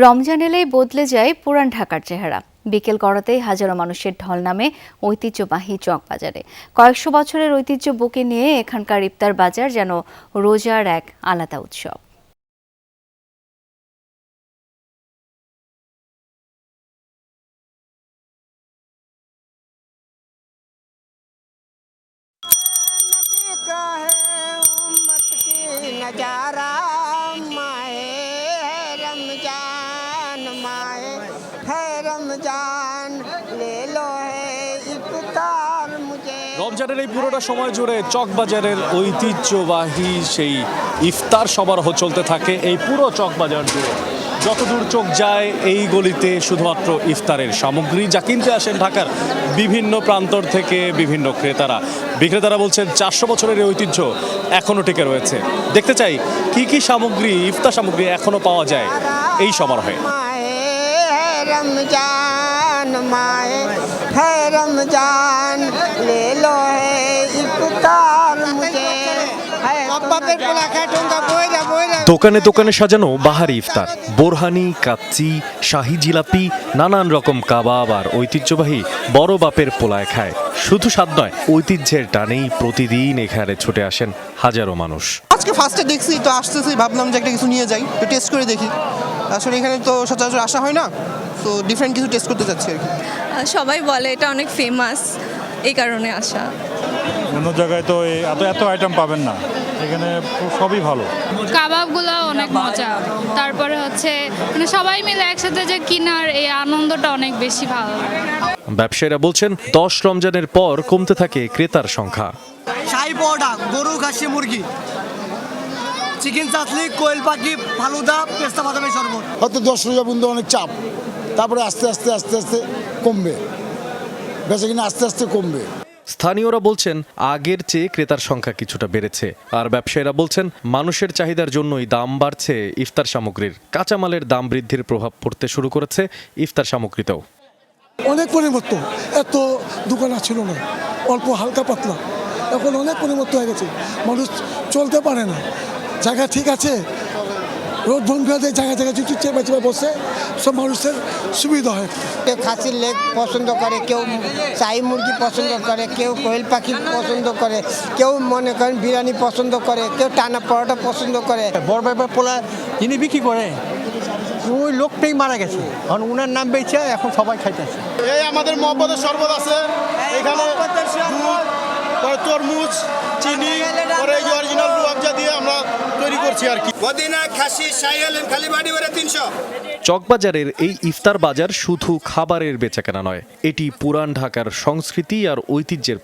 রমজান এলেই বদলে যায় পুরান ঢাকার চেহারা। বিকেল গড়াতেই হাজারো মানুষের ঢল নামে ঐতিহ্যবাহী চকবাজারে। কয়েকশো বছরের ঐতিহ্য বুকে নিয়ে এখানকার ইফতার বাজার যেন রোজার এক আলাদা উৎসব। রমজানের এই পুরোটা সময় জুড়ে চকবাজারের ঐতিহ্যবাহী সেই ইফতার সমারোহ চলতে থাকে এই পুরো চকবাজার জুড়ে। যতদূর চোখ যায় এই গলিতে শুধুমাত্র ইফতারের সামগ্রী, যা কিনতে আসেন ঢাকার বিভিন্ন প্রান্তর থেকে বিভিন্ন বিক্রেতারা বলছেন 400 বছরের এই ঐতিহ্য এখনও টিকে রয়েছে। দেখতে চাই কি কি সামগ্রী, ইফতার সামগ্রী এখনো পাওয়া যায় এই সমারোহে। দোকানে দোকানে সাজানো বাহারি ইফতার, বোরহানি, কাচ্চি, শাহি জিলাপি, নানান রকম কাবাব আর ঐতিহ্যবাহী বড় বাপের পোলায় খায়। শুধু স্বাদ নয়, ঐতিহ্যের টানেই প্রতিদিন এখানে ছুটে আসেন হাজারো মানুষ। আজকে ফার্স্টে দেখছি তো আসতেছি, ভাবলাম যে একটা কিছু নিয়ে যাই, তো টেস্ট করে দেখি। আসলে এখানে তো সচরাচর আসা হয় না, তো ডিফারেন্ট কিছু টেস্ট করতে চাচ্ছি আর কি। সবাই বলে এটা অনেক ফেমাস, এই কারণে আসা। অন্য জায়গায় তো এত আইটেম পাবেন না, এখানে সবই ভালো। কাবাবগুলো অনেক মজা, তারপরে হচ্ছে মানে সবাই মিলে একসাথে যে কিনার এই আনন্দটা অনেক বেশি ভালো লাগে। ব্যবসায়ীরা বলছেন 10 রমজানের পর কমতে থাকে ক্রেতার সংখ্যা। শাহী পরোটা, গরু, খাসি, মুরগি, চিকেন চাটনি, কোয়েল পাখি, ফালুদা, পেস্তা বাদামের শরবত। হয়তো 10 রোজা বন্ধু অনেক চাপ, তারপরে আস্তে আস্তে কমবে, বেচা কিনা আস্তে আস্তে কমবে। স্থানীয়রা বলছেন আগের চেয়ে ক্রেতার সংখ্যা কিছুটা বেড়েছে, আর ব্যবসায়ীরা বলছেন মানুষের চাহিদার জন্যই দাম বাড়ছে ইফতার সামগ্রীর। কাঁচামালের দাম বৃদ্ধির প্রভাব পড়তে শুরু করেছে ইফতার সামগ্রীতেও। অনেক পরিবর্তন, এত দোকান ছিল না, অল্প হালকা পাতলা, এখন অনেক পরিবর্তন হয়ে গেছে। মানুষ চলতে পারে না, জায়গা ঠিক আছে, রোড বন্ধ হয়ে যায়, জায়গায় চেপে বসে, সব মানুষের সুবিধা হয়। কেউ খাসির লেগ পছন্দ করে, কেউ শাহী মুরগি পছন্দ করে, কেউ কোয়েল পাখি পছন্দ করে, কেউ মনে করেন বিরিয়ানি পছন্দ করে, কেউ টানা পরোটা পছন্দ করে। বড় ব্যাপার পোলা যিনি বিক্রি করে ওই লোকটাই মারা গেছে, কারণ উনার নাম বেঁচে এখন সবাই খাইতেছে। এই আমাদের মহব্বতের শরবত আছে এখানে, তরমুজ, চিনি, অরিজিনাল রুয়াবজা দিয়ে আমরা তৈরি করছি আর কি। মদিনা খাসি শাহী আলম খালি বাড়ি করে 300। চকবাজারের এই ইফতার বাজার শুধু খাবারের বেচাকেনা নয়, এটি পুরান ঢাকার সংস্কৃতি আর ঐতিহ্যের